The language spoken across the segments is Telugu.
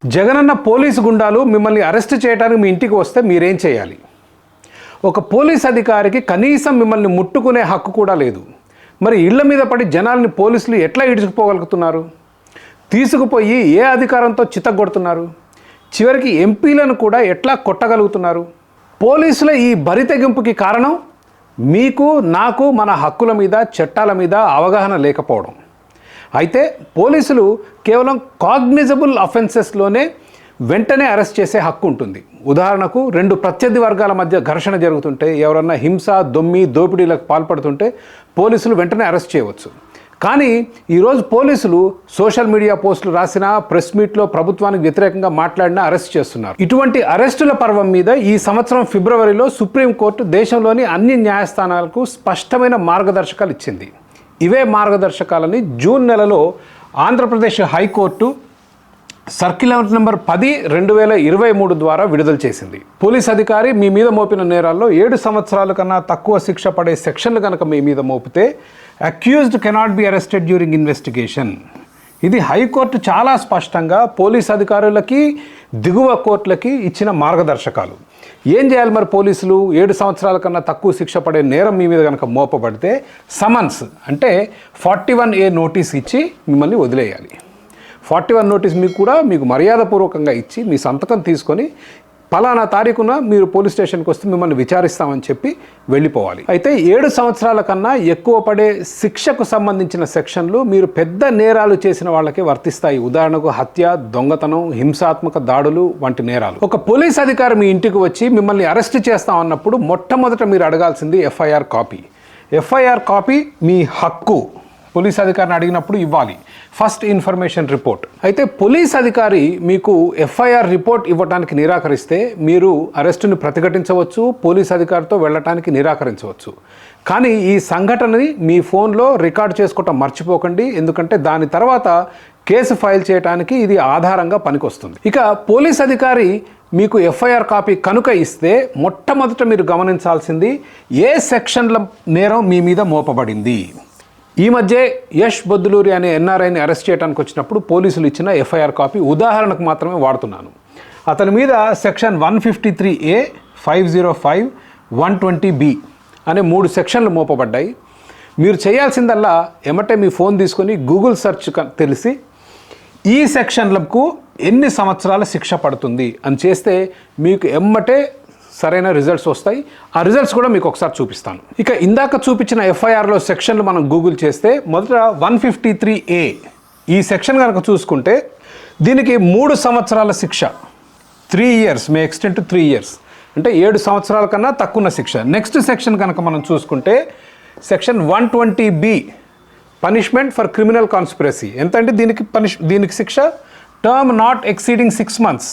జగనన్న పోలీసు గుండాలు మిమ్మల్ని అరెస్ట్ చేయడానికి మీ ఇంటికి వస్తే మీరేం చేయాలి? ఒక పోలీస్ అధికారికి కనీసం మిమ్మల్ని ముట్టుకునే హక్కు కూడా లేదు. మరి ఇళ్ల మీద పడి జనాల్ని పోలీసులు ఎట్లా ఇడుచుకుపోగలుగుతున్నారు? తీసుకుపోయి ఏ అధికారంతో చిత్తగొడుతున్నారు? చివరికి ఎంపీలను కూడా ఎట్లా కొట్టగలుగుతున్నారు? పోలీసుల ఈ బరితెగింపుకి కారణం మీకు, నాకు, మన హక్కుల మీద, చట్టాల మీద అవగాహన లేకపోవడం. అయితే పోలీసులు కేవలం కాగ్నిజబుల్ అఫెన్సెస్లోనే వెంటనే అరెస్ట్ చేసే హక్కు ఉంటుంది. ఉదాహరణకు 2 ప్రత్యర్థి వర్గాల మధ్య ఘర్షణ జరుగుతుంటే, ఎవరన్నా హింస, దోపిడీలకు పాల్పడుతుంటే పోలీసులు వెంటనే అరెస్ట్ చేయవచ్చు. కానీ ఈరోజు పోలీసులు సోషల్ మీడియా పోస్టులు రాసినా, ప్రెస్ మీట్లో ప్రభుత్వానికి వ్యతిరేకంగా మాట్లాడినా అరెస్ట్ చేస్తున్నారు. ఇటువంటి అరెస్టుల పర్వం మీద ఈ సంవత్సరం ఫిబ్రవరిలో సుప్రీంకోర్టు దేశంలోని అన్ని న్యాయస్థానాలకు స్పష్టమైన మార్గదర్శకాలు ఇచ్చింది. ఇవే మార్గదర్శకాలని జూన్ నెలలో ఆంధ్రప్రదేశ్ హైకోర్టు సర్క్యులర్ నెంబర్ 10/2023 ద్వారా విడుదల చేసింది. పోలీస్ అధికారి మీ మీద మోపిన నేరాల్లో 7 సంవత్సరాల కన్నా తక్కువ శిక్ష పడే సెక్షన్లు కనుక మీ మీద మోపితే accused cannot be arrested during investigation. ఇది హైకోర్టు చాలా స్పష్టంగా పోలీస్ అధికారులకి, దిగువ కోర్టులకి ఇచ్చిన మార్గదర్శకాలు. ఏం చేయాలి మరి పోలీసులు? 7 సంవత్సరాల కన్నా తక్కువ శిక్ష పడే నేరం మీ మీద కనుక మోపబడితే సమన్స్ అంటే 41A నోటీస్ ఇచ్చి మిమ్మల్ని వదిలేయాలి. 41 నోటీస్ మీకు మర్యాదపూర్వకంగా ఇచ్చి మీ సంతకం తీసుకొని పలానా తారీఖున మీరు పోలీస్ స్టేషన్కి వస్తే మిమ్మల్ని విచారిస్తామని చెప్పి వెళ్ళిపోవాలి. అయితే 7 సంవత్సరాల కన్నా ఎక్కువ పడే శిక్షకు సంబంధించిన సెక్షన్లు మీరు పెద్ద నేరాలు చేసిన వాళ్ళకి వర్తిస్తాయి. ఉదాహరణకు హత్య, దొంగతనం, హింసాత్మక దాడులు వంటి నేరాలు. ఒక పోలీస్ అధికారి మీ ఇంటికి వచ్చి మిమ్మల్ని అరెస్ట్ చేస్తామన్నప్పుడు మొట్టమొదట మీరు అడగాల్సింది ఎఫ్ఐఆర్ కాపీ. ఎఫ్ఐఆర్ కాపీ మీ హక్కు. పోలీస్ అధికారిని అడిగినప్పుడు ఇవ్వాలి. First information report. అయితే పోలీస్ అధికారి మీకు ఎఫ్ఐఆర్ రిపోర్ట్ ఇవ్వడానికి నిరాకరిస్తే మీరు అరెస్టుని ప్రతిఘటించవచ్చు, పోలీస్ అధికారితో వెళ్ళటానికి నిరాకరించవచ్చు. కానీ ఈ సంఘటనని మీ ఫోన్లో రికార్డ్ చేసుకోవటం మర్చిపోకండి, ఎందుకంటే దాని తర్వాత కేసు ఫైల్ చేయడానికి ఇది ఆధారంగా పనికొస్తుంది. ఇక పోలీస్ అధికారి మీకు ఎఫ్ఐఆర్ కాపీ కనుక ఇస్తే మొట్టమొదట మీరు గమనించాల్సింది ఏ సెక్షన్ల నేరం మీ మీద మోపబడింది. ఈ మధ్య యష్ బొద్దులూరి అనే ఎన్ఆర్ఐని అరెస్ట్ చేయడానికి వచ్చినప్పుడు పోలీసులు ఇచ్చిన ఎఫ్ఐఆర్ కాపీ ఉదాహరణకు మాత్రమే వాడుతున్నాను. అతని మీద సెక్షన్ 153A, 505, 120B అనే 3 సెక్షన్లు మోపబడ్డాయి. మీరు చేయాల్సిందల్లా ఎమ్మటే మీ ఫోన్ తీసుకొని గూగుల్ సెర్చ్ తెలిసి ఈ సెక్షన్లకు ఎన్ని సంవత్సరాల శిక్ష పడుతుంది అని చేస్తే మీకు ఎమ్మటే సరైన రిజల్ట్స్ వస్తాయి. ఆ రిజల్ట్స్ కూడా మీకు ఒకసారి చూపిస్తాను. ఇక ఇందాక చూపించిన ఎఫ్ఐఆర్లో సెక్షన్లు మనం గూగుల్ చేస్తే మొదట 153A ఈ సెక్షన్ కనుక చూసుకుంటే దీనికి 3 సంవత్సరాల శిక్ష, 3 years, May extend to 3 years, అంటే 7 సంవత్సరాల కన్నా తక్కువ శిక్ష. నెక్స్ట్ సెక్షన్ కనుక మనం చూసుకుంటే section 120B punishment for criminal conspiracy. ఎంత అంటే దీనికి శిక్ష టర్మ్ నాట్ ఎక్సీడింగ్ 6 months.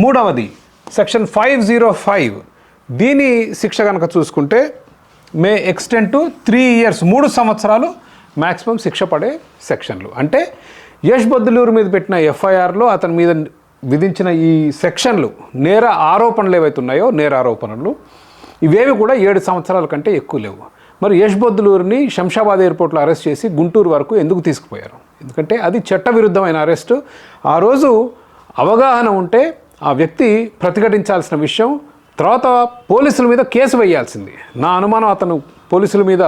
మూడవది సెక్షన్ 505 దీని శిక్ష కనుక చూసుకుంటే మే ఎక్స్టెండ్ టు 3 years, 3 సంవత్సరాలు మ్యాక్సిమం శిక్ష పడే సెక్షన్లు. అంటే యష్ బొద్దులూరు మీద పెట్టిన ఎఫ్ఐఆర్లో అతని మీద విధించిన ఈ సెక్షన్లు, నేర ఆరోపణలు ఏవైతే ఉన్నాయో, నేర ఆరోపణలు ఇవేవి కూడా 7 సంవత్సరాల కంటే ఎక్కువ లేవు. మరి యష్ బొద్దులూరుని శంషాబాద్ ఎయిర్పోర్ట్లో అరెస్ట్ చేసి గుంటూరు వరకు ఎందుకు తీసుకుపోయారు? ఎందుకంటే అది చట్టవిరుద్ధమైన అరెస్టు. ఆ రోజు అవగాహన ఉంటే ఆ వ్యక్తి ప్రతిఘటించాల్సిన విషయం, తర్వాత పోలీసుల మీద కేసు వేయాల్సింది. నా అనుమానం అతను పోలీసుల మీద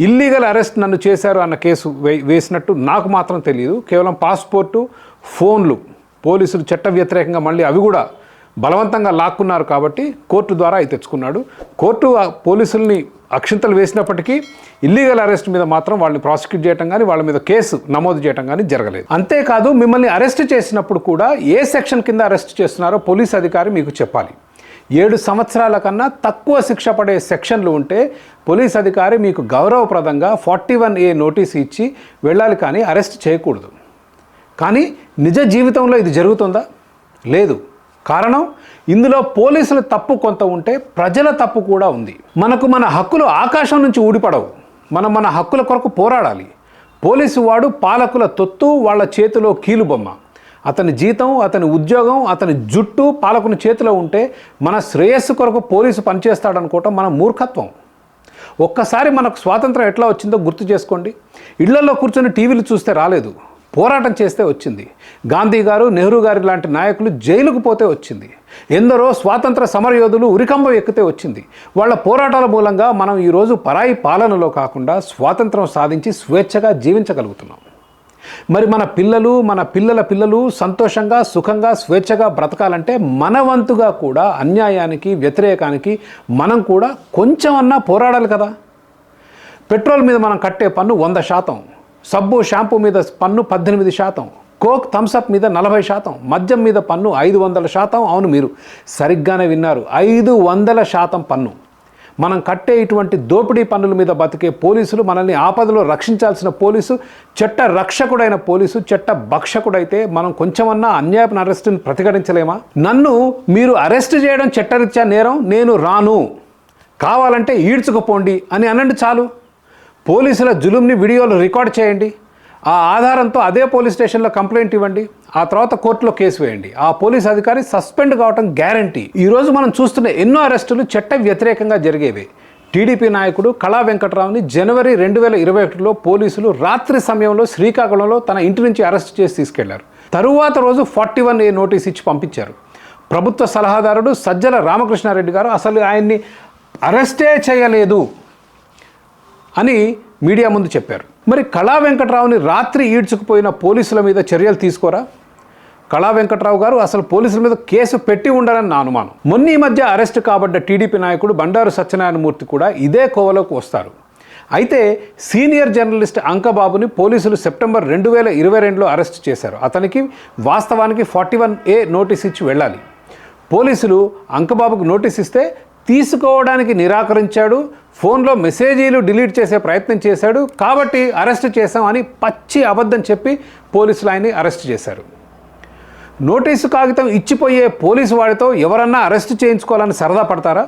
ఇల్లీగల్ అరెస్ట్ నన్ను చేశారు అన్న కేసు వేసినట్టు నాకు మాత్రం తెలియదు. కేవలం పాస్పోర్టు, ఫోన్లు పోలీసులు చట్ట వ్యతిరేకంగా మళ్ళీ అవి కూడా బలవంతంగా లాక్కున్నారు కాబట్టి కోర్టు ద్వారా అవి తెచ్చుకున్నాడు. కోర్టు పోలీసుల్ని అక్షింతలు వేసినప్పటికీ ఇల్లీగల్ అరెస్ట్ మీద మాత్రం వాళ్ళని ప్రాసిక్యూట్ చేయడం కానీ, వాళ్ళ మీద కేసు నమోదు చేయడం కానీ జరగలేదు. అంతేకాదు మిమ్మల్ని అరెస్ట్ చేసినప్పుడు కూడా ఏ సెక్షన్ కింద అరెస్ట్ చేస్తున్నారో పోలీస్ అధికారి మీకు చెప్పాలి. 7 సంవత్సరాల కన్నా తక్కువ శిక్ష పడే సెక్షన్లు ఉంటే పోలీస్ అధికారి మీకు గౌరవప్రదంగా 41A నోటీస్ ఇచ్చి వెళ్ళాలి, కానీ అరెస్ట్ చేయకూడదు. కానీ నిజ జీవితంలో ఇది జరుగుతుందా? లేదు. కారణం ఇందులో పోలీసుల తప్పు కొంత ఉంటే ప్రజల తప్పు కూడా ఉంది. మన హక్కులు ఆకాశం నుంచి ఊడిపడవు. మన హక్కుల కొరకు పోరాడాలి. పోలీసు వాడు పాలకుల తొత్తు, వాళ్ళ చేతిలో కీలుబొమ్మ. అతని జీతం, అతని ఉద్యోగం, అతని జుట్టు పాలకుని చేతిలో ఉంటే మన శ్రేయస్సు కొరకు పోలీసు పనిచేస్తాడనుకోవటం మన మూర్ఖత్వం. ఒక్కసారి మనకు స్వాతంత్రం ఎట్లా వచ్చిందో గుర్తు చేసుకోండి. ఇళ్లలో కూర్చొని టీవీలు చూస్తే రాలేదు. పోరాటం చేస్తే వచ్చింది. గాంధీ గారు, నెహ్రూ గారు లాంటి నాయకులు జైలుకు పోతే వచ్చింది. ఎందరో స్వాతంత్ర సమరయోధులు ఉరికంబం ఎక్కితే వచ్చింది. వాళ్ళ పోరాటాల మూలంగా మనం ఈరోజు పరాయి పాలనలో కాకుండా స్వాతంత్రం సాధించి స్వేచ్ఛగా జీవించగలుగుతున్నాం. మరి మన పిల్లలు, మన పిల్లల పిల్లలు సంతోషంగా, సుఖంగా, స్వేచ్ఛగా బ్రతకాలంటే మన వంతుగా కూడా అన్యాయానికి, వ్యతిరేకానికి మనం కూడా కొంచెమన్నా పోరాడాలి కదా. పెట్రోల్ మీద మనం కట్టే పన్ను 100%, సబ్బు షాంపూ మీద పన్ను 18%, కోక్ థమ్సప్ మీద 40%, మద్యం మీద పన్ను 500%. అవును, మీరు సరిగ్గానే విన్నారు, 500% పన్ను. మనం కట్టే ఇటువంటి దోపిడీ పన్నుల మీద బతికే పోలీసులు, మనల్ని ఆపదలో రక్షించాల్సిన పోలీసు, చట్ట రక్షకుడైన పోలీసు చట్ట భక్షకుడైతే మనం కొంచెమన్నా అన్యాయపు అరెస్టుని ప్రతిఘటించలేమా? నన్ను మీరు అరెస్ట్ చేయడం చట్టరీత్యా నేరం, నేను రాను, కావాలంటే ఈడ్చుకుపోండి అని అనండి చాలు. పోలీసుల జులుంని వీడియోలు రికార్డ్ చేయండి, ఆ ఆధారంతో అదే పోలీస్ స్టేషన్లో కంప్లైంట్ ఇవ్వండి, ఆ తర్వాత కోర్టులో కేసు వేయండి. ఆ పోలీస్ అధికారి సస్పెండ్ కావటం గ్యారంటీ. ఈరోజు మనం చూస్తున్న ఎన్నో అరెస్టులు చట్ట వ్యతిరేకంగా జరిగేవి. టీడీపీ నాయకుడు కళా వెంకట్రావుని జనవరి 2021లో పోలీసులు రాత్రి సమయంలో శ్రీకాకుళంలో తన ఇంటి నుంచి అరెస్ట్ చేసి తీసుకెళ్లారు. తరువాత రోజు 41A నోటీస్ ఇచ్చి పంపించారు. ప్రభుత్వ సలహాదారుడు సజ్జల రామకృష్ణారెడ్డి గారు అసలు ఆయన్ని అరెస్టే చేయలేదు అని మీడియా ముందు చెప్పారు. మరి కళా వెంకట్రావుని రాత్రి ఈడ్చుకుపోయిన పోలీసుల మీద చర్యలు తీసుకోరా? కళా వెంకట్రావు గారు అసలు పోలీసుల మీద కేసు పెట్టి ఉండాలని నా అనుమానం. మొన్న ఈ మధ్య అరెస్ట్ కాబడ్డ టీడీపీ నాయకుడు బండారు సత్యనారాయణమూర్తి కూడా ఇదే కోవలోకి వస్తారు. అయితే సీనియర్ జర్నలిస్ట్ అంకబాబుని పోలీసులు సెప్టెంబర్ 2022లో అరెస్ట్ చేశారు. అతనికి వాస్తవానికి 41A నోటీస్ ఇచ్చి వెళ్ళాలి. పోలీసులు అంకబాబుకు నోటీస్ ఇస్తే తీసుకోవడానికి నిరాకరించాడు. ఫోన్లో మెసేజీలు డిలీట్ చేసే ప్రయత్నం చేశాడు. కాబట్టి అరెస్ట్ చేశాం అని పచ్చి అబద్ధం చెప్పి పోలీసులు ఆయన్ని అరెస్ట్ చేశారు. నోటీసు కాగితం ఇచ్చిపోయే పోలీసు వాడితో ఎవరన్నా అరెస్ట్ చేయించుకోవాలని సరదా పడతారా?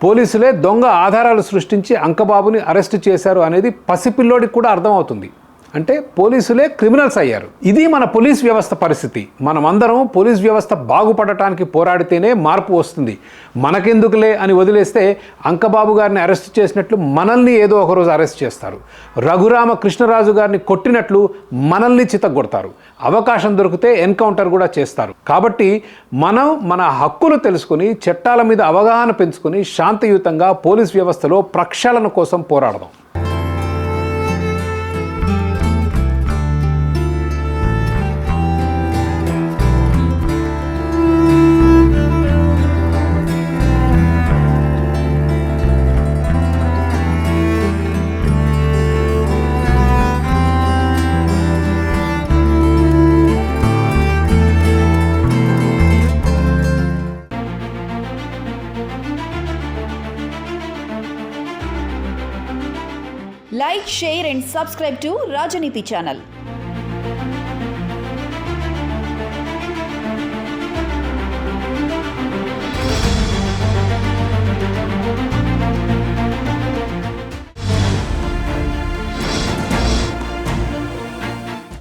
పోలీసులే దొంగ ఆధారాలు సృష్టించి అంకబాబుని అరెస్ట్ చేశారు అనేది పసిపిల్లోడికి కూడా అర్థమవుతుంది. అంటే పోలీసులే క్రిమినల్స్ అయ్యారు. ఇది మన పోలీస్ వ్యవస్థ పరిస్థితి. మనమందరం పోలీస్ వ్యవస్థ బాగుపడటానికి పోరాడితేనే మార్పు వస్తుంది. మనకెందుకులే అని వదిలేస్తే అంకబాబు గారిని అరెస్ట్ చేసినట్లు మనల్ని ఏదో ఒకరోజు అరెస్ట్ చేస్తారు. రఘురామ కృష్ణరాజు గారిని కొట్టినట్లు మనల్ని చితగొడతారు. అవకాశం దొరికితే ఎన్కౌంటర్ కూడా చేస్తారు. కాబట్టి మనం మన హక్కులు తెలుసుకుని, చట్టాల మీద అవగాహన పెంచుకొని శాంతియుతంగా పోలీస్ వ్యవస్థలో ప్రక్షాళన కోసం పోరాడదాం. Like, share and subscribe to Rajaniti channel.